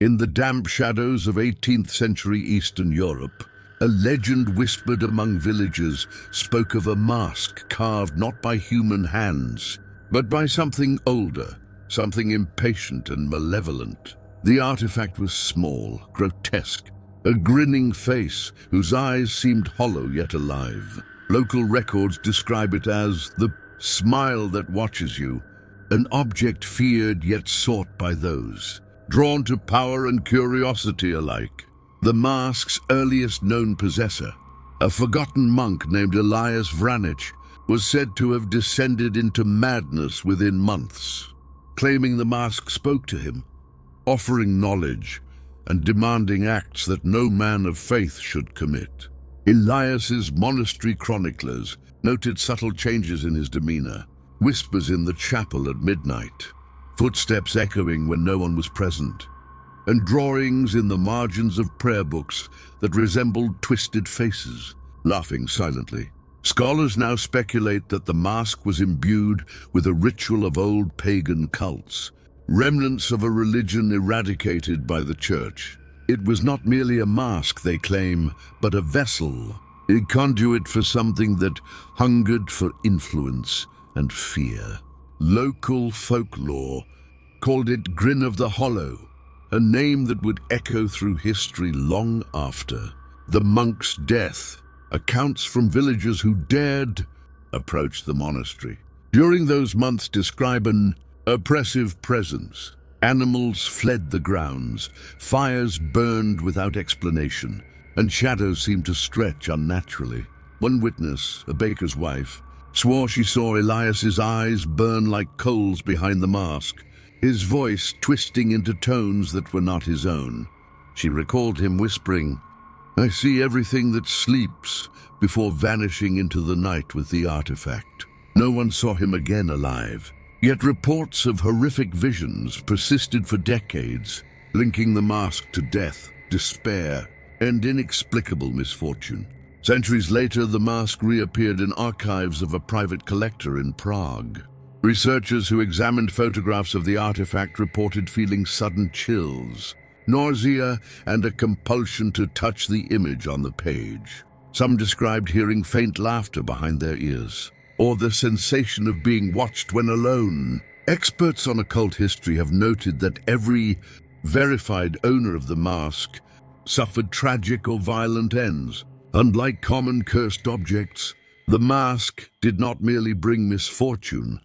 In the damp shadows of 18th century Eastern Europe, a legend whispered among villagers spoke of a mask carved not by human hands, but by something older, something impatient and malevolent. The artifact was small, grotesque, a grinning face whose eyes seemed hollow yet alive. Local records describe it as the smile that watches you, an object feared yet sought by those drawn to power and curiosity alike. The mask's earliest known possessor, a forgotten monk named Elias Vanich, was said to have descended into madness within months, claiming the mask spoke to him, offering knowledge and demanding acts that no man of faith should commit. Elias's monastery chroniclers noted subtle changes in his demeanor, whispers in the chapel at midnight, footsteps echoing when no one was present, and drawings in the margins of prayer books that resembled twisted faces, laughing silently. Scholars now speculate that the mask was imbued with a ritual of old pagan cults, remnants of a religion eradicated by the church. It was not merely a mask, they claim, but a vessel, a conduit for something that hungered for influence and fear. Local folklore called it Grin of the Hollow, a name that would echo through history long after. The monk's death, accounts from villagers who dared approach the monastery during those months describe an oppressive presence. Animals fled the grounds, fires burned without explanation, and shadows seemed to stretch unnaturally. One witness, a baker's wife, swore she saw Elias's eyes burn like coals behind the mask, his voice twisting into tones that were not his own. She recalled him whispering, "I see everything that sleeps," before vanishing into the night with the artifact. No one saw him again alive, yet reports of horrific visions persisted for decades, linking the mask to death, despair, and inexplicable misfortune. Centuries later, the mask reappeared in archives of a private collector in Prague. Researchers who examined photographs of the artifact reported feeling sudden chills, nausea, and a compulsion to touch the image on the page. Some described hearing faint laughter behind their ears, or the sensation of being watched when alone. Experts on occult history have noted that every verified owner of the mask suffered tragic or violent ends. Unlike common cursed objects, the mask did not merely bring misfortune,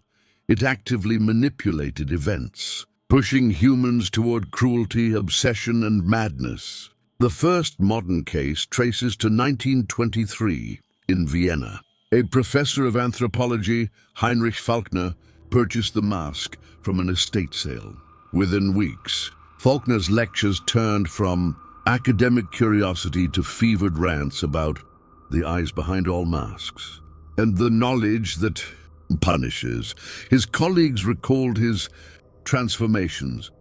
it actively manipulated events, pushing humans toward cruelty, obsession, and madness. The first modern case traces to 1923 in Vienna. A professor of anthropology, Heinrich Faulkner, purchased the mask from an estate sale. Within weeks, Faulkner's lectures turned from academic curiosity to fevered rants about the eyes behind all masks and the knowledge that punishes. His colleagues recalled his transformations,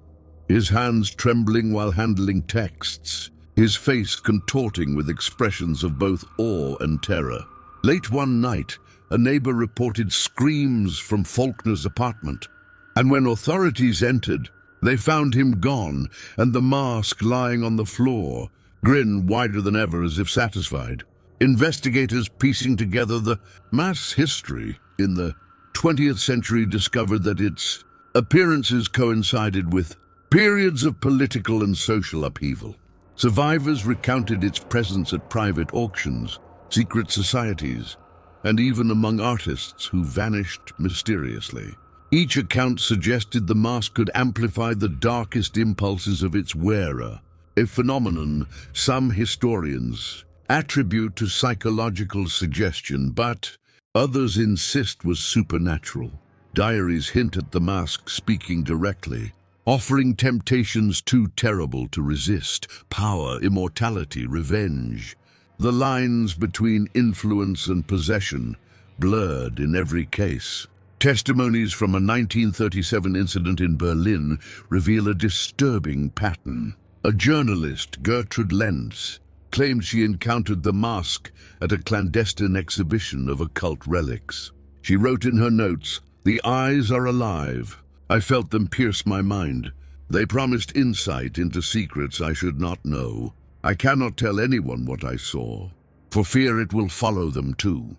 his hands trembling while handling texts, his face contorting with expressions of both awe and terror. Late one night, a neighbor reported screams from Faulkner's apartment, and when authorities entered, they found him gone and the mask lying on the floor, grin wider than ever as if satisfied. Investigators piecing together the mask's history in the 20th century discovered that its appearances coincided with periods of political and social upheaval. Survivors recounted its presence at private auctions, secret societies, and even among artists who vanished mysteriously. Each account suggested the mask could amplify the darkest impulses of its wearer, a phenomenon some historians attribute to psychological suggestion, but others insist was supernatural. Diaries hint at the mask speaking directly, offering temptations too terrible to resist: power, immortality, revenge. The lines between influence and possession blurred in every case. Testimonies from a 1937 incident in Berlin reveal a disturbing pattern. A journalist, Gertrude Lenz, claimed she encountered the mask at a clandestine exhibition of occult relics. She wrote in her notes, "The eyes are alive. I felt them pierce my mind. They promised insight into secrets I should not know. I cannot tell anyone what I saw, for fear it will follow them too.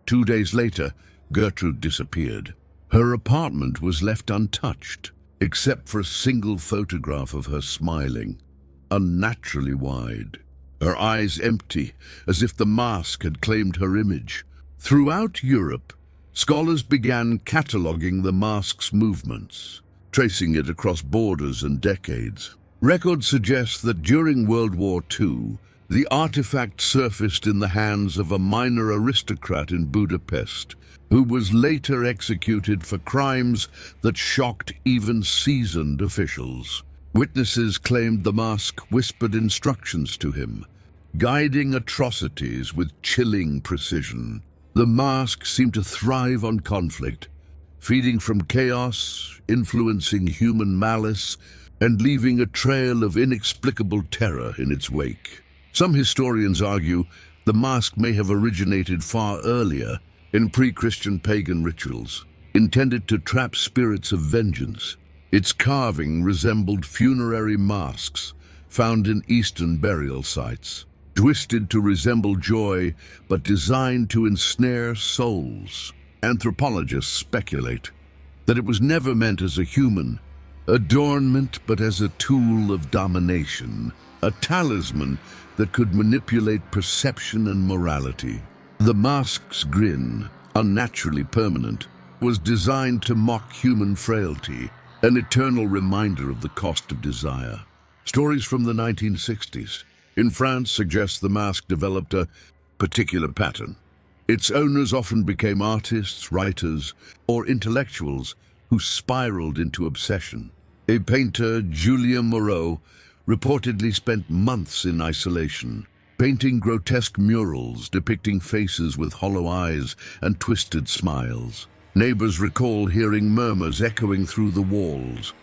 2 days later, Gertrude disappeared. Her apartment was left untouched, except for a single photograph of her smiling, unnaturally wide. Her eyes empty, as if the mask had claimed her image. Throughout Europe, scholars began cataloguing the mask's movements, tracing it across borders and decades. Records suggest that during World War II, the artifact surfaced in the hands of a minor aristocrat in Budapest, who was later executed for crimes that shocked even seasoned officials. Witnesses claimed the mask whispered instructions to him, guiding atrocities with chilling precision. The mask seemed to thrive on conflict, feeding from chaos, influencing human malice, and leaving a trail of inexplicable terror in its wake. Some historians argue the mask may have originated far earlier in pre-Christian pagan rituals, intended to trap spirits of vengeance. Its carving resembled funerary masks found in Eastern burial sites, twisted to resemble joy but designed to ensnare souls. Anthropologists speculate that it was never meant as a human adornment but as a tool of domination, a talisman that could manipulate perception and morality. The mask's grin, unnaturally permanent, was designed to mock human frailty, an eternal reminder of the cost of desire. Stories from the 1960s in France suggest the mask developed a particular pattern. Its owners often became artists, writers, or intellectuals who spiraled into obsession. A painter, Julien Moreau, reportedly spent months in isolation, painting grotesque murals depicting faces with hollow eyes and twisted smiles. Neighbors recall hearing murmurs echoing through the walls.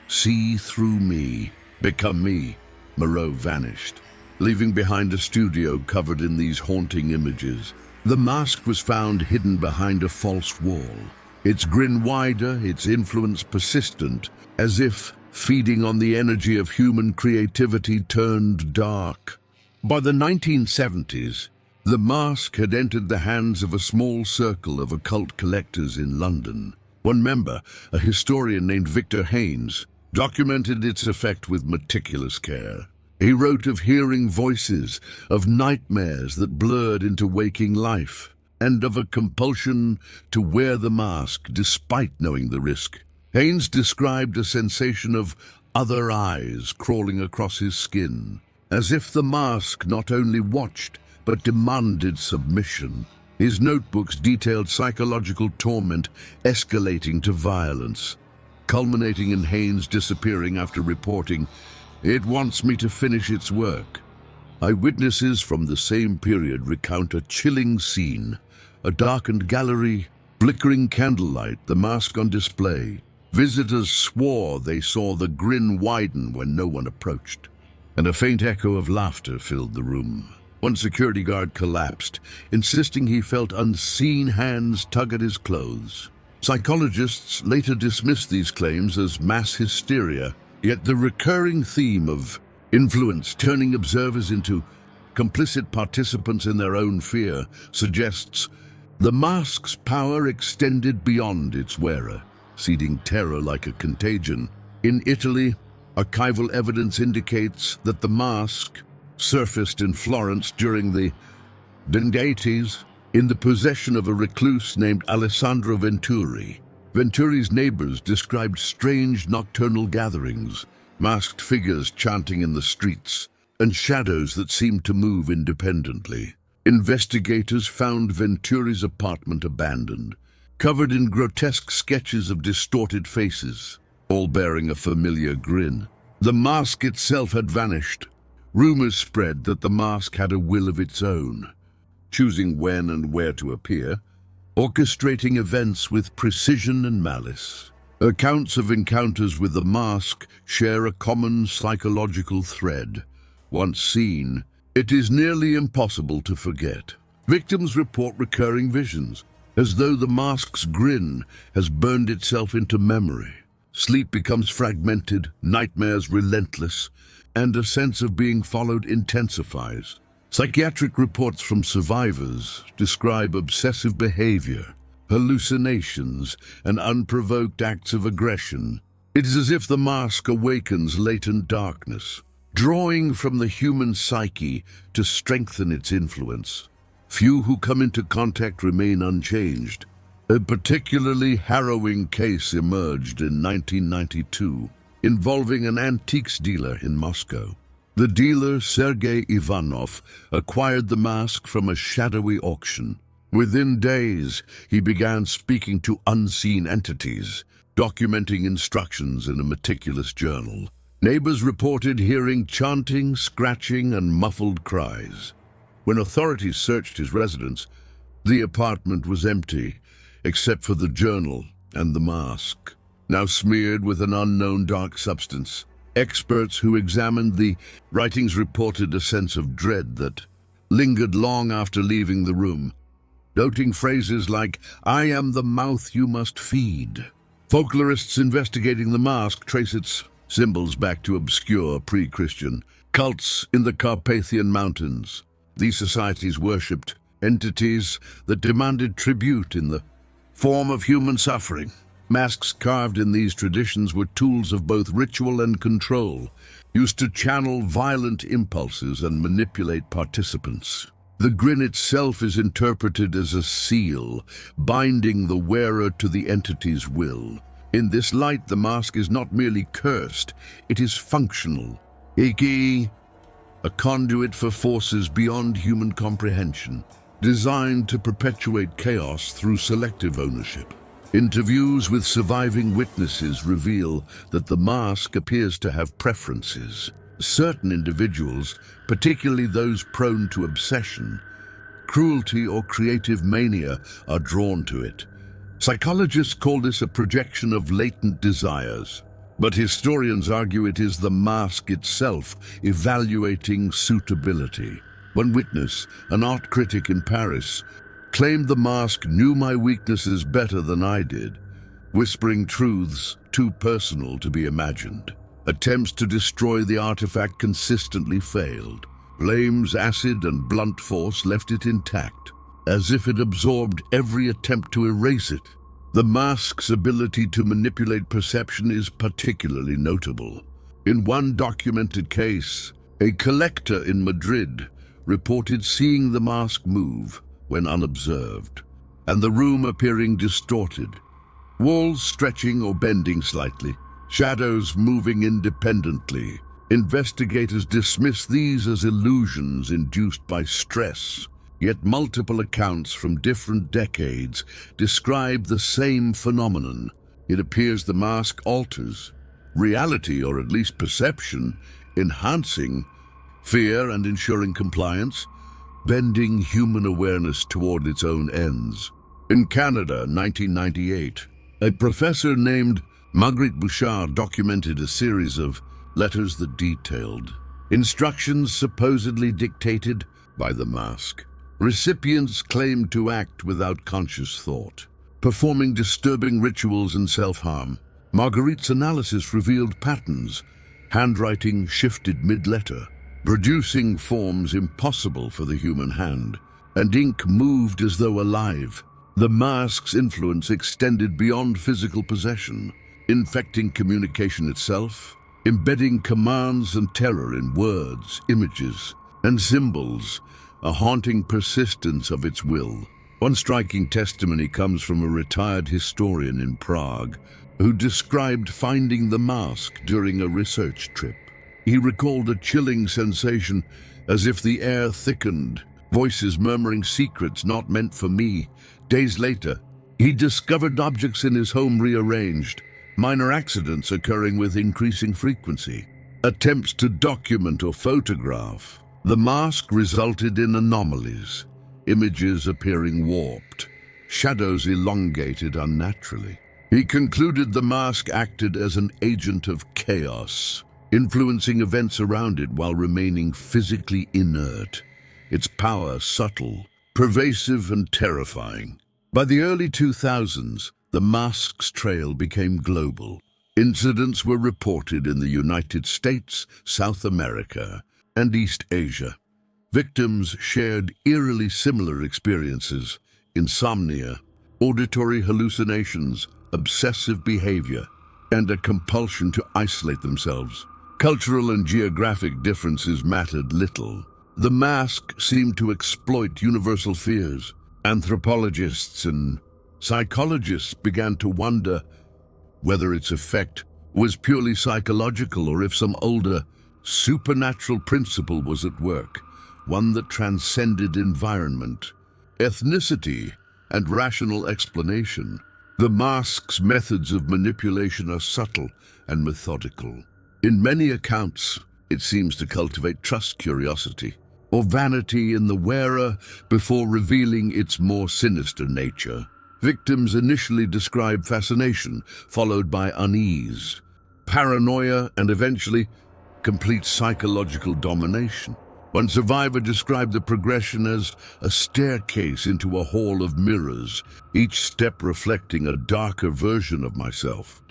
"See through me, become me." Moreau vanished, leaving behind a studio covered in these haunting images. The mask was found hidden behind a false wall, its grin wider, its influence persistent, as if feeding on the energy of human creativity turned dark. By the 1970s, the mask had entered the hands of a small circle of occult collectors in London. One member, a historian named Victor Haynes, documented its effect with meticulous care. He wrote of hearing voices, of nightmares that blurred into waking life, and of a compulsion to wear the mask despite knowing the risk. Haynes described a sensation of other eyes crawling across his skin, as if the mask not only watched but demanded submission. His notebooks detailed psychological torment escalating to violence, culminating in Haynes disappearing after reporting, "It wants me to finish its work." Eyewitnesses from the same period recount a chilling scene, a darkened gallery, flickering candlelight, the mask on display. Visitors swore they saw the grin widen when no one approached, and a faint echo of laughter filled the room. One security guard collapsed, insisting he felt unseen hands tug at his clothes. Psychologists later dismissed these claims as mass hysteria, yet the recurring theme of influence turning observers into complicit participants in their own fear suggests the mask's power extended beyond its wearer, seeding terror like a contagion. In Italy, archival evidence indicates that the mask surfaced in Florence during the 1980s in the possession of a recluse named Alessandro Venturi. Venturi's neighbors described strange nocturnal gatherings, masked figures chanting in the streets, and shadows that seemed to move independently. Investigators found Venturi's apartment abandoned, covered in grotesque sketches of distorted faces, all bearing a familiar grin. The mask itself had vanished. Rumors spread that the mask had a will of its own, choosing when and where to appear, orchestrating events with precision and malice. Accounts of encounters with the mask share a common psychological thread. Once seen, it is nearly impossible to forget. Victims report recurring visions, as though the mask's grin has burned itself into memory. Sleep becomes fragmented, nightmares relentless, and a sense of being followed intensifies. Psychiatric reports from survivors describe obsessive behavior, hallucinations, and unprovoked acts of aggression. It is as if the mask awakens latent darkness, drawing from the human psyche to strengthen its influence. Few who come into contact remain unchanged. A particularly harrowing case emerged in 1992, involving an antiques dealer in Moscow. The dealer, Sergei Ivanov, acquired the mask from a shadowy auction. Within days, he began speaking to unseen entities, documenting instructions in a meticulous journal. Neighbors reported hearing chanting, scratching, and muffled cries. When authorities searched his residence, the apartment was empty, except for the journal and the mask, now smeared with an unknown dark substance. Experts who examined the writings reported a sense of dread that lingered long after leaving the room, noting phrases like, "I am the mouth you must feed." Folklorists investigating the mask trace its symbols back to obscure pre-Christian cults in the Carpathian Mountains. These societies worshipped entities that demanded tribute in the form of human suffering. Masks carved in these traditions were tools of both ritual and control, used to channel violent impulses and manipulate participants. The grin itself is interpreted as a seal, binding the wearer to the entity's will. In this light, the mask is not merely cursed, it is functional. A conduit for forces beyond human comprehension, designed to perpetuate chaos through selective ownership. Interviews with surviving witnesses reveal that the mask appears to have preferences. Certain individuals, particularly those prone to obsession, cruelty, or creative mania, are drawn to it. Psychologists call this a projection of latent desires, but historians argue it is the mask itself evaluating suitability. One witness, an art critic in Paris, claimed the mask knew my weaknesses better than I did, whispering truths too personal to be imagined. Attempts to destroy the artifact consistently failed. Flames, acid, and blunt force left it intact, as if it absorbed every attempt to erase it. The mask's ability to manipulate perception is particularly notable. In one documented case, a collector in Madrid reported seeing the mask move when unobserved, and the room appearing distorted, walls stretching or bending slightly, shadows moving independently. Investigators dismiss these as illusions induced by stress, yet multiple accounts from different decades describe the same phenomenon. It appears the mask alters reality, or at least perception, enhancing fear and ensuring compliance, bending human awareness toward its own ends. In Canada, 1998, a professor named Marguerite Bouchard documented a series of letters that detailed instructions supposedly dictated by the mask. Recipients claimed to act without conscious thought, performing disturbing rituals and self-harm. Marguerite's analysis revealed patterns. Handwriting shifted mid-letter, producing forms impossible for the human hand, and ink moved as though alive. The mask's influence extended beyond physical possession, infecting communication itself, embedding commands and terror in words, images, and symbols, a haunting persistence of its will. One striking testimony comes from a retired historian in Prague who described finding the mask during a research trip. He recalled a chilling sensation, as if the air thickened, voices murmuring secrets not meant for me. Days later, he discovered objects in his home rearranged, minor accidents occurring with increasing frequency. Attempts to document or photograph the mask resulted in anomalies, images appearing warped, shadows elongated unnaturally. He concluded the mask acted as an agent of chaos, influencing events around it while remaining physically inert, its power subtle, pervasive, and terrifying. By the early 2000s, the mask's trail became global. Incidents were reported in the United States, South America, and East Asia. Victims shared eerily similar experiences: insomnia, auditory hallucinations, obsessive behavior, and a compulsion to isolate themselves. Cultural and geographic differences mattered little. The mask seemed to exploit universal fears. Anthropologists and psychologists began to wonder whether its effect was purely psychological or if some older, supernatural principle was at work, one that transcended environment, ethnicity, and rational explanation. The mask's methods of manipulation are subtle and methodical. In many accounts, it seems to cultivate trust, curiosity, or vanity in the wearer before revealing its more sinister nature. Victims initially describe fascination, followed by unease, paranoia, and eventually complete psychological domination. One survivor described the progression as a staircase into a hall of mirrors, each step reflecting a darker version of myself.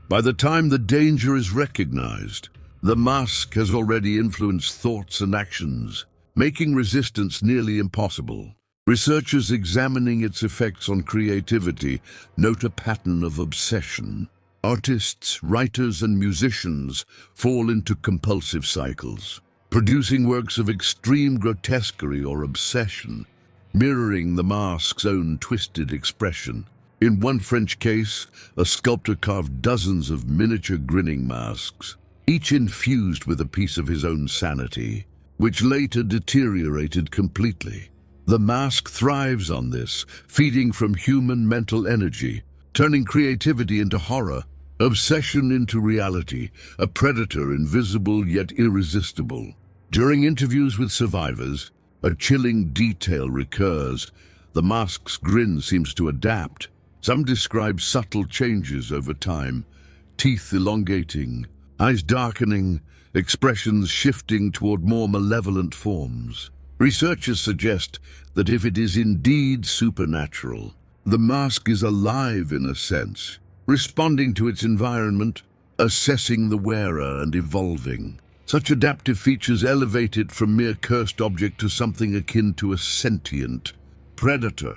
By the time the danger is recognized, the mask has already influenced thoughts and actions, making resistance nearly impossible. Researchers examining its effects on creativity note a pattern of obsession. Artists, writers, and musicians fall into compulsive cycles, producing works of extreme grotesquerie or obsession, mirroring the mask's own twisted expression. In one French case, a sculptor carved dozens of miniature grinning masks, each infused with a piece of his own sanity, which later deteriorated completely. The mask thrives on this, feeding from human mental energy, turning creativity into horror, obsession into reality, a predator invisible yet irresistible. During interviews with survivors, a chilling detail recurs. The mask's grin seems to adapt. Some describe subtle changes over time, teeth elongating, eyes darkening, expressions shifting toward more malevolent forms. Researchers suggest that if it is indeed supernatural, the mask is alive in a sense, responding to its environment, assessing the wearer and evolving. Such adaptive features elevate it from mere cursed object to something akin to a sentient predator,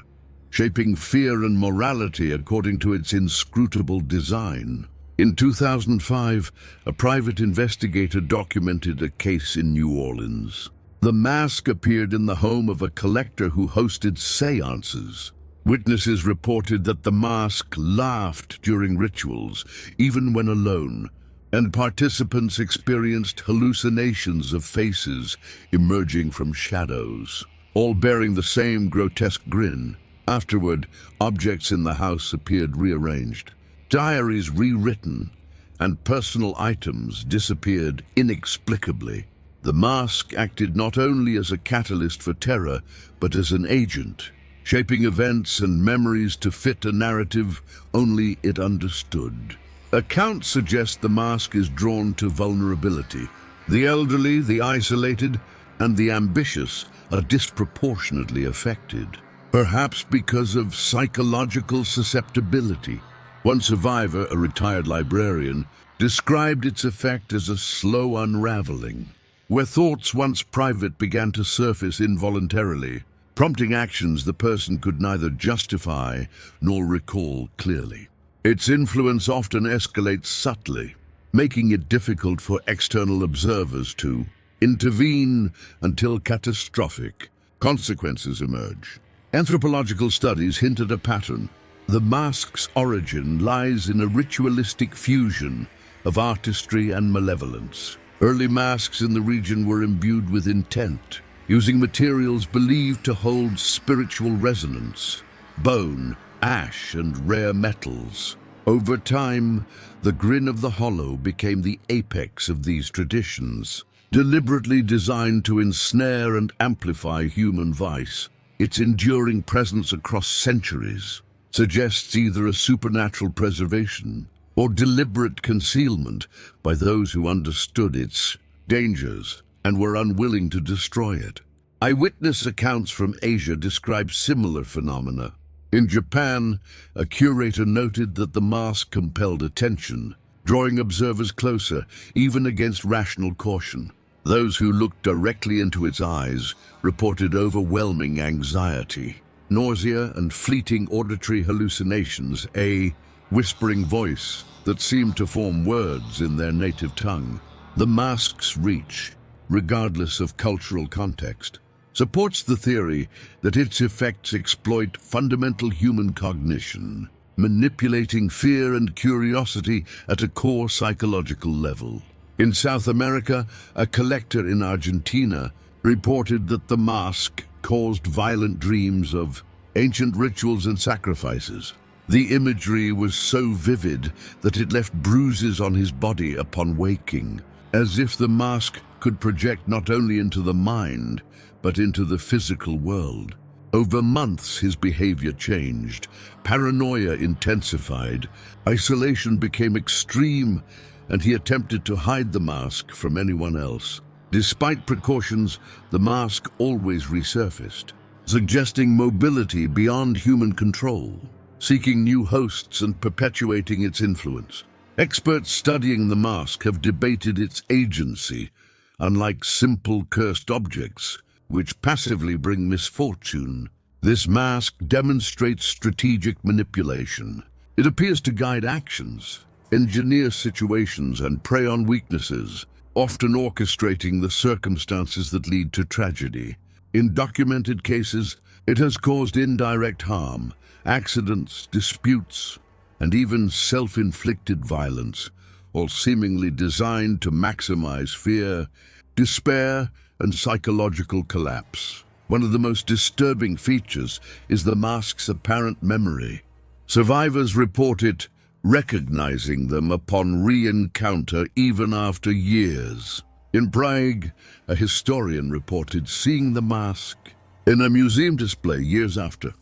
shaping fear and morality according to its inscrutable design. In 2005, a private investigator documented a case in New Orleans. The mask appeared in the home of a collector who hosted seances. Witnesses reported that the mask laughed during rituals, even when alone, and participants experienced hallucinations of faces emerging from shadows, all bearing the same grotesque grin. Afterward, objects in the house appeared rearranged, diaries rewritten, and personal items disappeared inexplicably. The mask acted not only as a catalyst for terror, but as an agent, shaping events and memories to fit a narrative only it understood. Accounts suggest the mask is drawn to vulnerability. The elderly, the isolated, and the ambitious are disproportionately affected, perhaps because of psychological susceptibility. One survivor, a retired librarian, described its effect as a slow unraveling, where thoughts once private began to surface involuntarily, prompting actions the person could neither justify nor recall clearly. Its influence often escalates subtly, making it difficult for external observers to intervene until catastrophic consequences emerge. Anthropological studies hint at a pattern. The mask's origin lies in a ritualistic fusion of artistry and malevolence. Early masks in the region were imbued with intent, using materials believed to hold spiritual resonance: bone, ash, and rare metals. Over time, the grin of the hollow became the apex of these traditions, deliberately designed to ensnare and amplify human vice. Its enduring presence across centuries suggests either a supernatural preservation or deliberate concealment by those who understood its dangers and were unwilling to destroy it. Eyewitness accounts from Asia describe similar phenomena. In Japan, a curator noted that the mask compelled attention, drawing observers closer, even against rational caution. Those who looked directly into its eyes reported overwhelming anxiety, nausea, and fleeting auditory hallucinations, a whispering voice that seemed to form words in their native tongue. The mask's reach, regardless of cultural context, supports the theory that its effects exploit fundamental human cognition, manipulating fear and curiosity at a core psychological level. In South America, a collector in Argentina reported that the mask caused violent dreams of ancient rituals and sacrifices. The imagery was so vivid that it left bruises on his body upon waking, as if the mask could project not only into the mind, but into the physical world. Over months, his behavior changed. Paranoia intensified. Isolation became extreme, and he attempted to hide the mask from anyone else. Despite precautions, the mask always resurfaced, suggesting mobility beyond human control, seeking new hosts and perpetuating its influence. Experts studying the mask have debated its agency. Unlike simple cursed objects, which passively bring misfortune, this mask demonstrates strategic manipulation. It appears to guide actions, engineer situations, and prey on weaknesses, often orchestrating the circumstances that lead to tragedy. In documented cases, it has caused indirect harm, accidents, disputes, and even self-inflicted violence, all seemingly designed to maximize fear, despair, and psychological collapse. One of the most disturbing features is the mask's apparent memory. Survivors report it recognizing them upon re-encounter even after years. In Prague, a historian reported seeing the mask in a museum display years after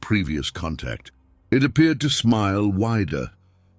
previous contact. It appeared to smile wider,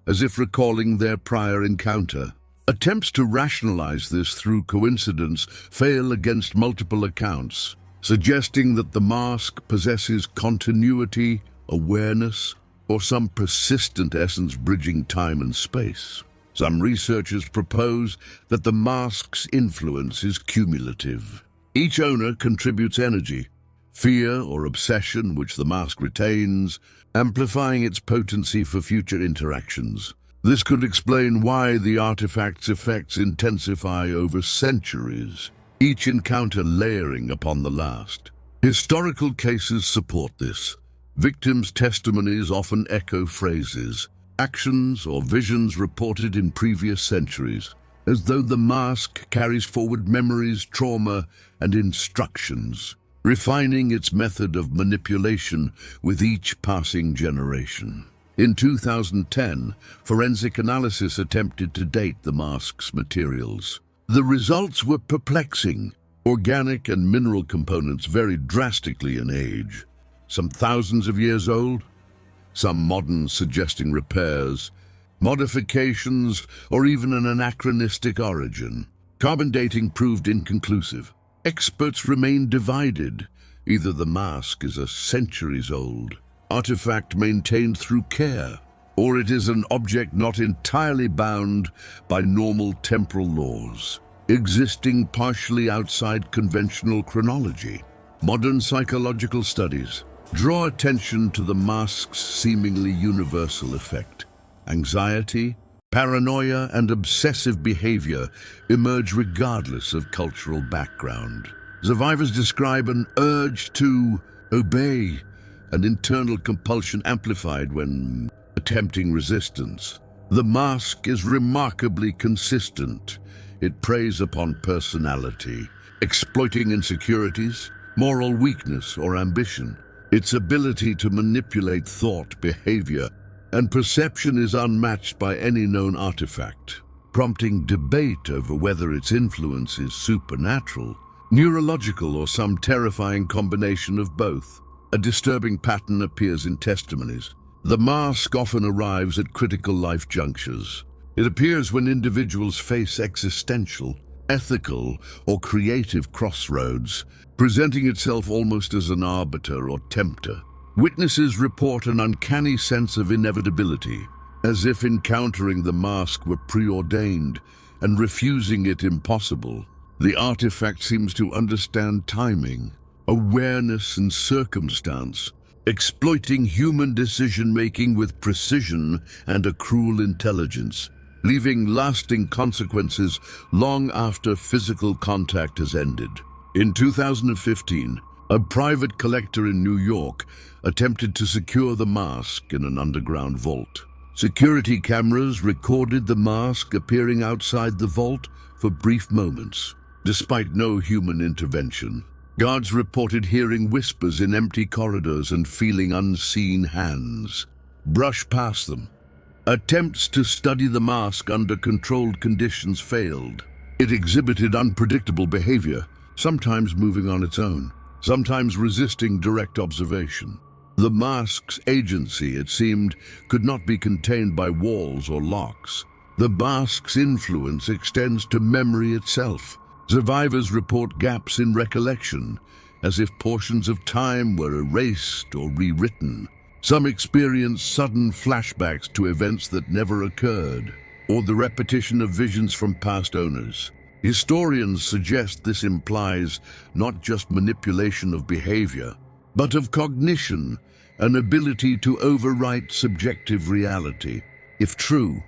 as if recalling their prior encounter. Attempts to rationalize this through coincidence fail against multiple accounts, suggesting that the mask possesses continuity, awareness, or some persistent essence bridging time and space. Some researchers propose that the mask's influence is cumulative. Each owner contributes energy, fear or obsession which the mask retains, amplifying its potency for future interactions. This could explain why the artifact's effects intensify over centuries, each encounter layering upon the last. Historical cases support this. Victims' testimonies often echo phrases, actions, or visions reported in previous centuries, as though the mask carries forward memories, trauma, and instructions, refining its method of manipulation with each passing generation. In 2010, forensic analysis attempted to date the mask's materials. The results were perplexing. Organic and mineral components varied drastically in age, some thousands of years old, some modern suggesting repairs, modifications, or even an anachronistic origin. Carbon dating proved inconclusive. Experts remain divided. Either the mask is a centuries-old artifact maintained through care, or it is an object not entirely bound by normal temporal laws, existing partially outside conventional chronology. Modern psychological studies draw attention to the mask's seemingly universal effect. Anxiety, paranoia, and obsessive behavior emerge regardless of cultural background. Survivors describe an urge to obey, an internal compulsion amplified when attempting resistance. The mask is remarkably consistent. It preys upon personality, exploiting insecurities, moral weakness, or ambition. Its ability to manipulate thought, behavior, and perception is unmatched by any known artifact, prompting debate over whether its influence is supernatural, neurological, or some terrifying combination of both. A disturbing pattern appears in testimonies. The mask often arrives at critical life junctures. It appears when individuals face existential, ethical, or creative crossroads, presenting itself almost as an arbiter or tempter. Witnesses report an uncanny sense of inevitability, as if encountering the mask were preordained and refusing it impossible. The artifact seems to understand timing, awareness, and circumstance, exploiting human decision-making with precision and a cruel intelligence, leaving lasting consequences long after physical contact has ended. In 2015, a private collector in New York attempted to secure the mask in an underground vault. Security cameras recorded the mask appearing outside the vault for brief moments. Despite no human intervention, guards reported hearing whispers in empty corridors and feeling unseen hands brush past them. Attempts to study the mask under controlled conditions failed. It exhibited unpredictable behavior, sometimes moving on its own, sometimes resisting direct observation. The mask's agency, it seemed, could not be contained by walls or locks. The mask's influence extends to memory itself. Survivors report gaps in recollection, as if portions of time were erased or rewritten. Some experience sudden flashbacks to events that never occurred, or the repetition of visions from past owners. Historians suggest this implies not just manipulation of behavior, but of cognition, an ability to overwrite subjective reality. If true,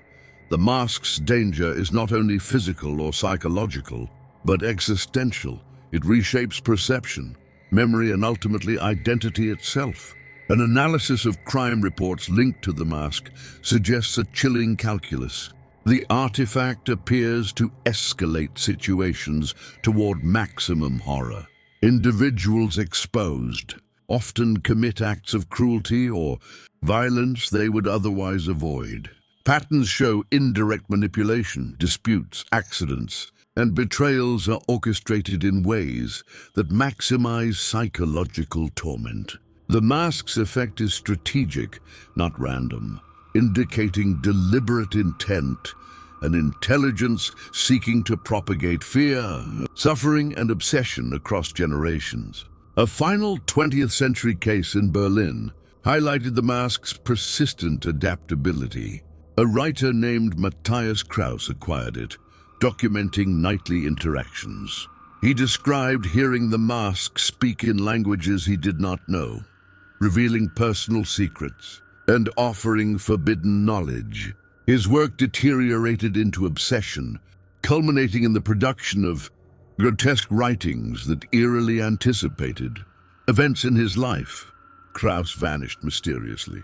the mask's danger is not only physical or psychological, but existential. It reshapes perception, memory, and ultimately identity itself. An analysis of crime reports linked to the mask suggests a chilling calculus. The artifact appears to escalate situations toward maximum horror. Individuals exposed often commit acts of cruelty or violence they would otherwise avoid. Patterns show indirect manipulation, disputes, accidents, and betrayals are orchestrated in ways that maximize psychological torment. The mask's effect is strategic, not random, indicating deliberate intent, an intelligence seeking to propagate fear, suffering, and obsession across generations. A final 20th century case in Berlin highlighted the mask's persistent adaptability. A writer named Matthias Kraus acquired it, documenting nightly interactions. He described hearing the mask speak in languages he did not know, revealing personal secrets and offering forbidden knowledge. His work deteriorated into obsession, culminating in the production of grotesque writings that eerily anticipated events in his life. Kraus vanished mysteriously.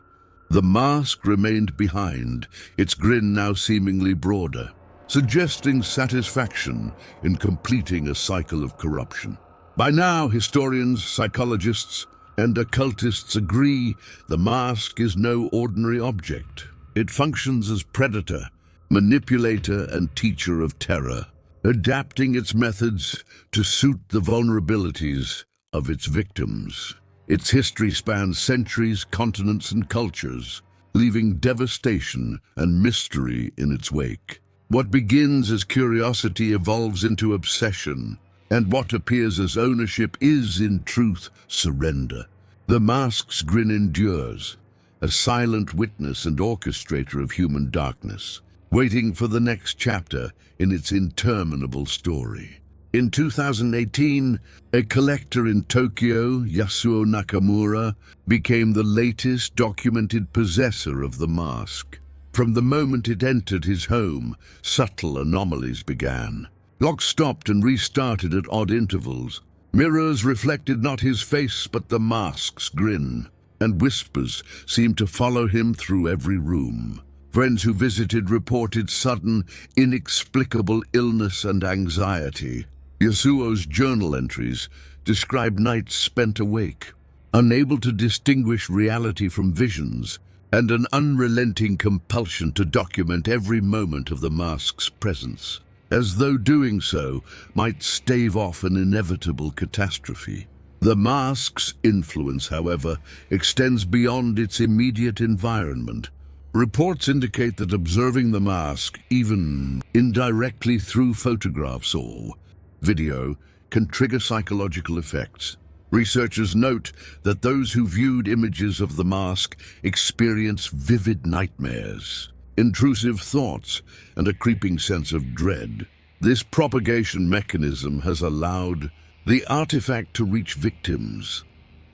The mask remained behind, its grin now seemingly broader, suggesting satisfaction in completing a cycle of corruption. By now, historians, psychologists, and occultists agree the mask is no ordinary object. It functions as predator, manipulator, and teacher of terror, adapting its methods to suit the vulnerabilities of its victims. Its history spans centuries, continents, and cultures, leaving devastation and mystery in its wake. What begins as curiosity evolves into obsession, and what appears as ownership is, in truth, surrender. The mask's grin endures, a silent witness and orchestrator of human darkness, waiting for the next chapter in its interminable story. In 2018, a collector in Tokyo, Yasuo Nakamura, became the latest documented possessor of the mask. From the moment it entered his home, subtle anomalies began. Locks stopped and restarted at odd intervals. Mirrors reflected not his face but the mask's grin, and whispers seemed to follow him through every room. Friends who visited reported sudden, inexplicable illness and anxiety. Yasuo's journal entries described nights spent awake, unable to distinguish reality from visions, and an unrelenting compulsion to document every moment of the mask's presence, as though doing so might stave off an inevitable catastrophe. The mask's influence, however, extends beyond its immediate environment. Reports indicate that observing the mask, even indirectly through photographs or video, can trigger psychological effects. Researchers note that those who viewed images of the mask experience vivid nightmares, intrusive thoughts, and a creeping sense of dread. This propagation mechanism has allowed the artifact to reach victims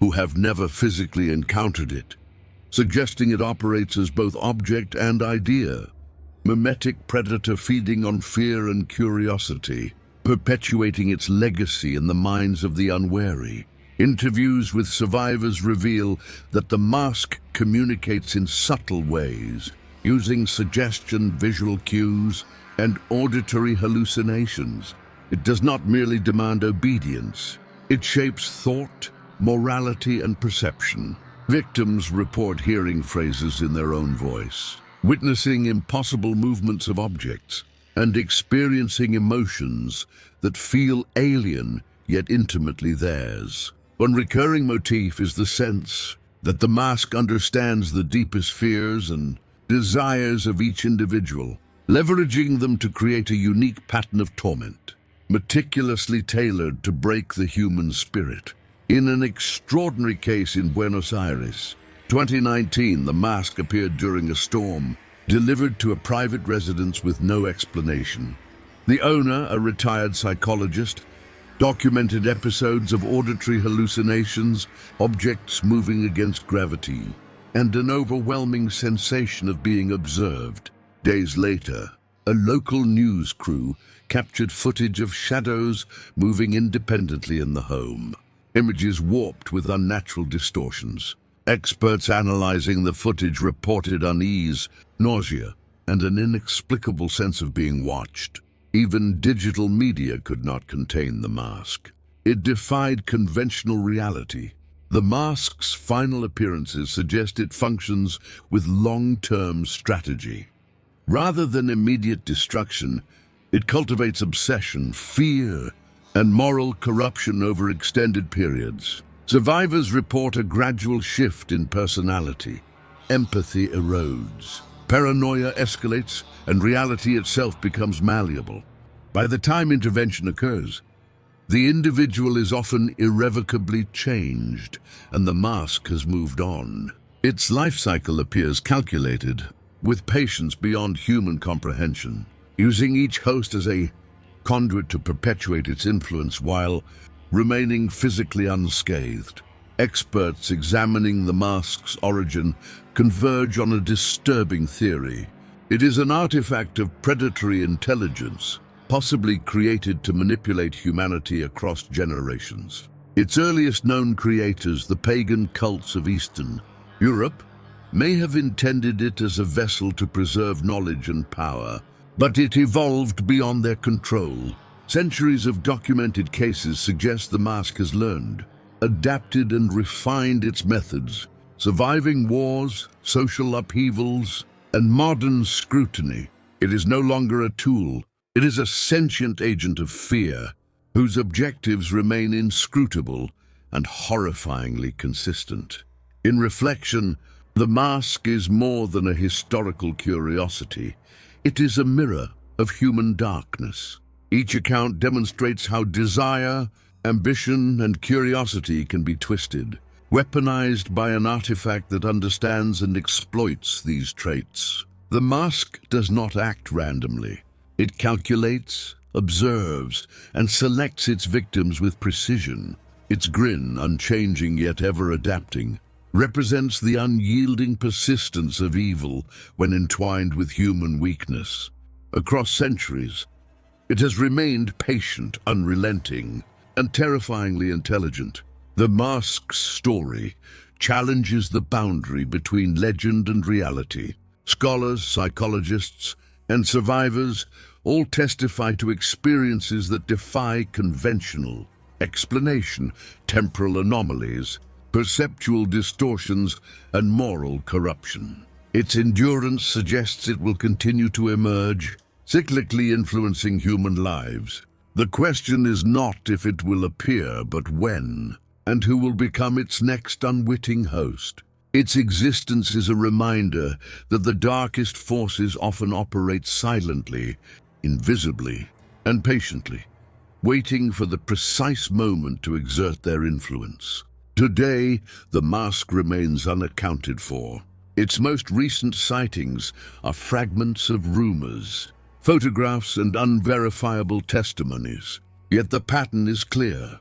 who have never physically encountered it, suggesting it operates as both object and idea. Mimetic predator feeding on fear and curiosity, perpetuating its legacy in the minds of the unwary. Interviews with survivors reveal that the mask communicates in subtle ways, using suggestion, visual cues, and auditory hallucinations. It does not merely demand obedience. It shapes thought, morality, and perception. Victims report hearing phrases in their own voice, witnessing impossible movements of objects, and experiencing emotions that feel alien yet intimately theirs. One recurring motif is the sense that the mask understands the deepest fears and desires of each individual, leveraging them to create a unique pattern of torment, meticulously tailored to break the human spirit. In an extraordinary case in Buenos Aires, 2019, the mask appeared during a storm, delivered to a private residence with no explanation. The owner, a retired psychologist, documented episodes of auditory hallucinations, objects moving against gravity, and an overwhelming sensation of being observed. Days later, a local news crew captured footage of shadows moving independently in the home. Images warped with unnatural distortions. Experts analyzing the footage reported unease, nausea, and an inexplicable sense of being watched. Even digital media could not contain the mask. It defied conventional reality. The mask's final appearances suggest it functions with long-term strategy. Rather than immediate destruction, it cultivates obsession, fear, and moral corruption over extended periods. Survivors report a gradual shift in personality. Empathy erodes. Paranoia escalates, and reality itself becomes malleable. By the time intervention occurs, the individual is often irrevocably changed, and the mask has moved on. Its life cycle appears calculated, with patience beyond human comprehension, using each host as a conduit to perpetuate its influence while remaining physically unscathed. Experts examining the mask's origin converge on a disturbing theory. It is an artifact of predatory intelligence, possibly created to manipulate humanity across generations. Its earliest known creators, the pagan cults of Eastern Europe, may have intended it as a vessel to preserve knowledge and power, but it evolved beyond their control. Centuries of documented cases suggest the mask has learned, adapted, and refined its methods, surviving wars, social upheavals, and modern scrutiny. It is no longer a tool. It is a sentient agent of fear, whose objectives remain inscrutable and horrifyingly consistent. In reflection, the mask is more than a historical curiosity. It is a mirror of human darkness. Each account demonstrates how desire, ambition, and curiosity can be twisted, weaponized by an artifact that understands and exploits these traits. The mask does not act randomly. It calculates, observes, and selects its victims with precision. Its grin, unchanging yet ever adapting, represents the unyielding persistence of evil when entwined with human weakness. Across centuries, it has remained patient, unrelenting, and terrifyingly intelligent. The mask's story challenges the boundary between legend and reality. Scholars, psychologists, and survivors all testify to experiences that defy conventional explanation, temporal anomalies, perceptual distortions, and moral corruption. Its endurance suggests it will continue to emerge, cyclically influencing human lives. The question is not if it will appear, but when, and who will become its next unwitting host. Its existence is a reminder that the darkest forces often operate silently, invisibly, and patiently, waiting for the precise moment to exert their influence. Today, the mask remains unaccounted for, Its most recent sightings are fragments of rumors, photographs and unverifiable testimonies. Yet the pattern is clear.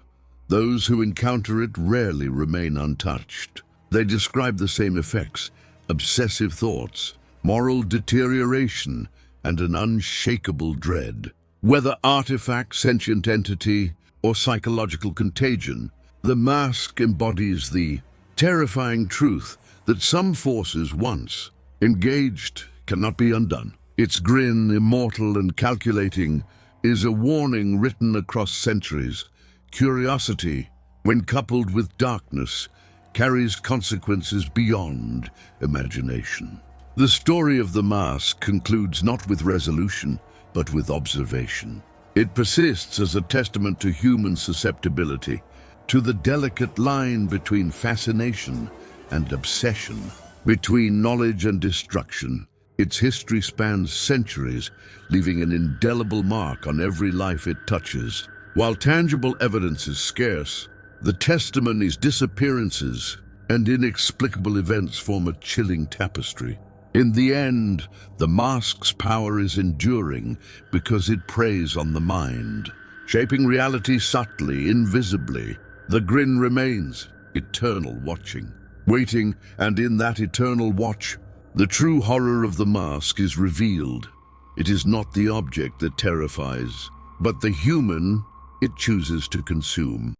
Those who encounter it rarely remain untouched. They describe the same effects: obsessive thoughts, moral deterioration, and an unshakable dread. Whether artifact, sentient entity, or psychological contagion, the mask embodies the terrifying truth that some forces, once engaged, cannot be undone. Its grin, immortal and calculating, is a warning written across centuries. Curiosity, when coupled with darkness, carries consequences beyond imagination. The story of the mask concludes not with resolution, but with observation. It persists as a testament to human susceptibility, to the delicate line between fascination and obsession, between knowledge and destruction. Its history spans centuries, leaving an indelible mark on every life it touches. While tangible evidence is scarce, the testimonies, disappearances, and inexplicable events form a chilling tapestry. In the end, the mask's power is enduring because it preys on the mind, shaping reality subtly, invisibly. The grin remains, eternal watching, waiting, and in that eternal watch, the true horror of the mask is revealed. It is not the object that terrifies, but the human it chooses to consume.